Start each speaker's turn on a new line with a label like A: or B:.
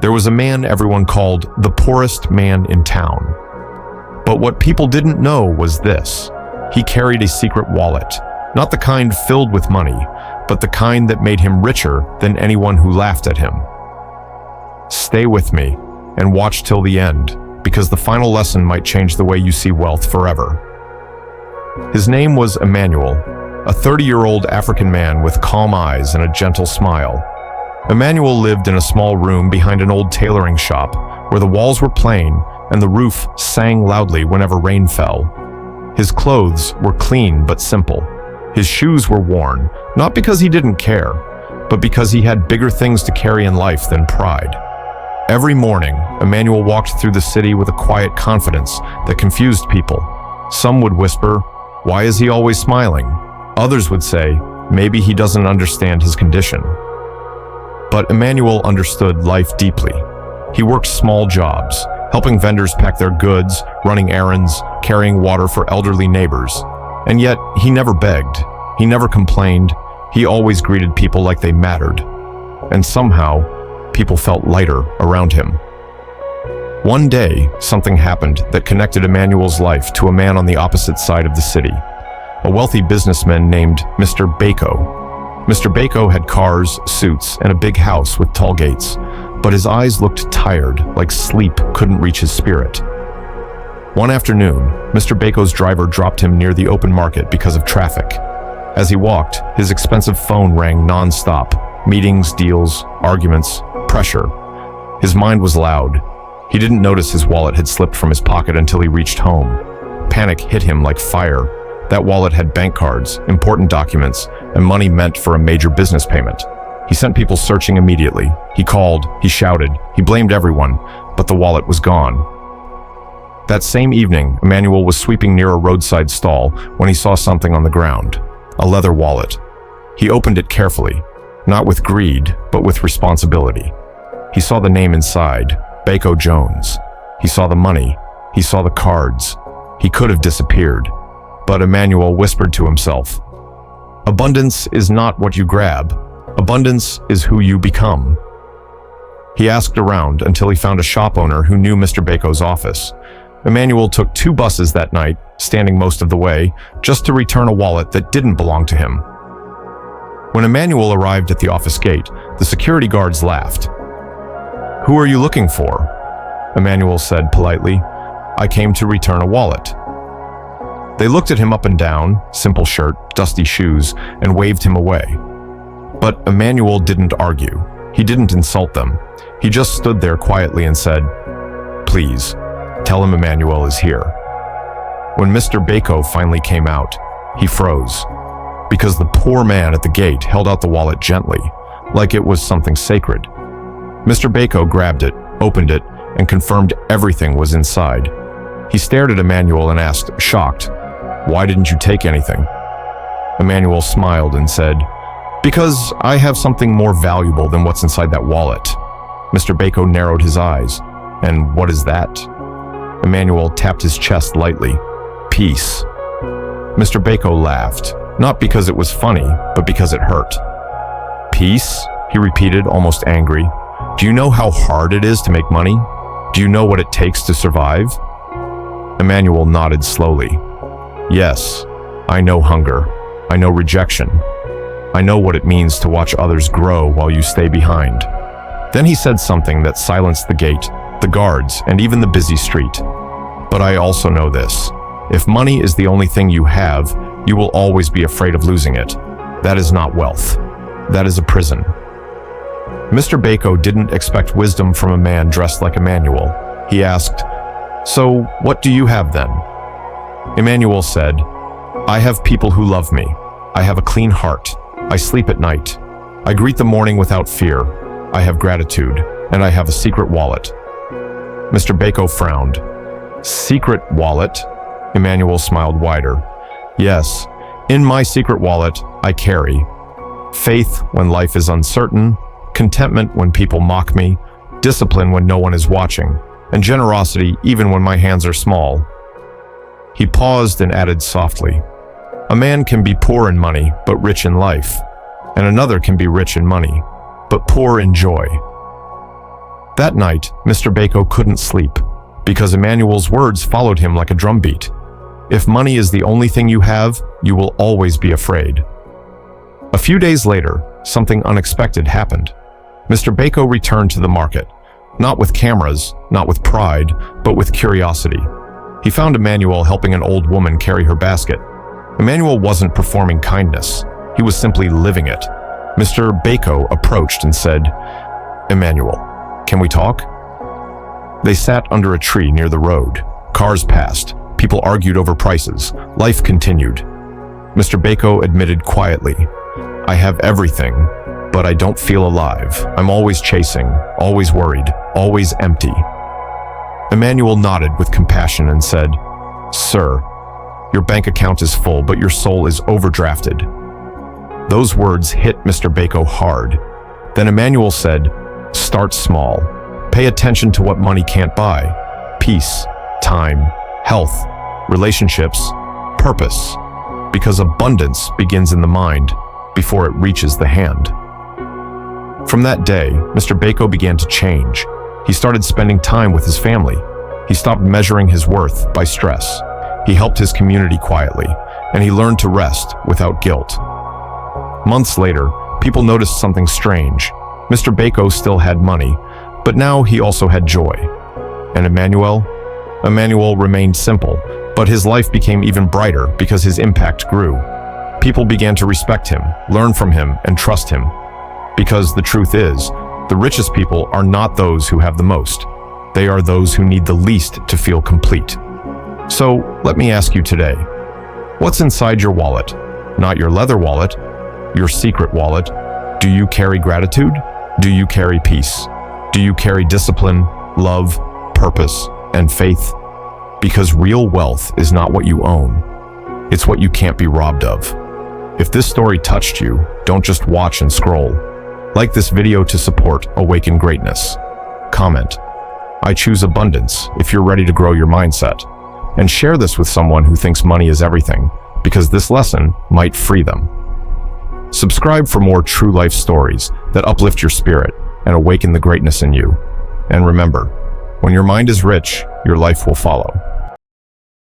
A: There was a man everyone called the poorest man in town. But what people didn't know was this. He carried a secret wallet, not the kind filled with money, but the kind that made him richer than anyone who laughed at him. Stay with me and watch till the end, because the final lesson might change the way you see wealth forever. His name was Emmanuel, a 30-year-old African man with calm eyes and a gentle smile. Emmanuel lived in a small room behind an old tailoring shop where the walls were plain and the roof sang loudly whenever rain fell. His clothes were clean but simple. His shoes were worn, not because he didn't care, but because he had bigger things to carry in life than pride. Every morning, Emmanuel walked through the city with a quiet confidence that confused people. Some would whisper, "Why is he always smiling?" Others would say, "Maybe he doesn't understand his condition." But Emmanuel understood life deeply. He worked small jobs, helping vendors pack their goods, running errands, carrying water for elderly neighbors. And yet, he never begged. He never complained. He always greeted people like they mattered. And somehow, people felt lighter around him. One day, something happened that connected Emmanuel's life to a man on the opposite side of the city, a wealthy businessman named Mr. Bako. Mr. Bako had cars, suits, and a big house with tall gates, but his eyes looked tired, like sleep couldn't reach his spirit. One afternoon, Mr. Bako's driver dropped him near the open market because of traffic. As he walked, his expensive phone rang non-stop. Meetings, deals, arguments, pressure. His mind was loud. He didn't notice his wallet had slipped from his pocket until he reached home. Panic hit him like fire. That wallet had bank cards, important documents, and money meant for a major business payment. He sent people searching immediately. He called, he shouted, he blamed everyone, but the wallet was gone. That same evening, Emmanuel was sweeping near a roadside stall when he saw something on the ground, a leather wallet. He opened it carefully, not with greed, but with responsibility. He saw the name inside, Bako Jones. He saw the money. He saw the cards. He could have disappeared. But Emmanuel whispered to himself, "Abundance is not what you grab. Abundance is who you become." He asked around until he found a shop owner who knew Mr. Bako's office. Emmanuel took 2 buses that night, standing most of the way, just to return a wallet that didn't belong to him. When Emmanuel arrived at the office gate, the security guards laughed. "Who are you looking for?" Emmanuel said politely, "I came to return a wallet." They looked at him up and down, simple shirt, dusty shoes, and waved him away. But Emmanuel didn't argue. He didn't insult them. He just stood there quietly and said, "Please, tell him Emmanuel is here." When Mr. Bako finally came out, he froze, because the poor man at the gate held out the wallet gently, like it was something sacred. Mr. Bako grabbed it, opened it, and confirmed everything was inside. He stared at Emmanuel and asked, shocked, "Why didn't you take anything?" Emmanuel smiled and said, "Because I have something more valuable than what's inside that wallet." Mr. Bako narrowed his eyes. "And what is that?" Emmanuel tapped his chest lightly. "Peace." Mr. Bako laughed, not because it was funny, but because it hurt. "Peace?" he repeated, almost angry. "Do you know how hard it is to make money? Do you know what it takes to survive?" Emmanuel nodded slowly. "Yes, I know hunger. I know rejection. I know what it means to watch others grow while you stay behind." Then he said something that silenced the gate, the guards, and even the busy street. "But I also know this. If money is the only thing you have, you will always be afraid of losing it. That is not wealth. That is a prison." Mr. Bako didn't expect wisdom from a man dressed like Emmanuel. He asked, "So what do you have then?" Emmanuel said, "I have people who love me. I have a clean heart. I sleep at night. I greet the morning without fear. I have gratitude, and I have a secret wallet." Mr. Bako frowned. "Secret wallet?" Emmanuel smiled wider. "Yes, in my secret wallet, I carry faith when life is uncertain, contentment when people mock me, discipline when no one is watching, and generosity even when my hands are small." He paused and added softly, "A man can be poor in money, but rich in life, and another can be rich in money, but poor in joy." That night, Mr. Bako couldn't sleep because Emmanuel's words followed him like a drumbeat. If money is the only thing you have, you will always be afraid. A few days later, something unexpected happened. Mr. Bako returned to the market, not with cameras, not with pride, but with curiosity. He found Emmanuel helping an old woman carry her basket. Emmanuel wasn't performing kindness. He was simply living it. Mr. Bako approached and said, "Emmanuel, can we talk?" They sat under a tree near the road. Cars passed. People argued over prices. Life continued. Mr. Bako admitted quietly, "I have everything, but I don't feel alive. I'm always chasing, always worried, always empty." Emmanuel nodded with compassion and said, "Sir, your bank account is full, but your soul is overdrafted." Those words hit Mr. Bako hard. Then Emmanuel said, "Start small. Pay attention to what money can't buy. Peace, time, health, relationships, purpose. Because abundance begins in the mind before it reaches the hand." From that day, Mr. Bako began to change. He started spending time with his family. He stopped measuring his worth by stress. He helped his community quietly, and he learned to rest without guilt. Months later, people noticed something strange. Mr. Bako still had money, but now he also had joy. And Emmanuel remained simple, but his life became even brighter because his impact grew. People began to respect him, learn from him, and trust him. Because the truth is, the richest people are not those who have the most. They are those who need the least to feel complete. So, let me ask you today, what's inside your wallet? Not your leather wallet, your secret wallet. Do you carry gratitude? Do you carry peace? Do you carry discipline, love, purpose, and faith? Because real wealth is not what you own. It's what you can't be robbed of. If this story touched you, don't just watch and scroll. Like this video to support Awaken Greatness. Comment, "I choose abundance," if you're ready to grow your mindset. And share this with someone who thinks money is everything, because this lesson might free them. Subscribe for more true life stories that uplift your spirit and awaken the greatness in you. And remember, when your mind is rich, your life will follow.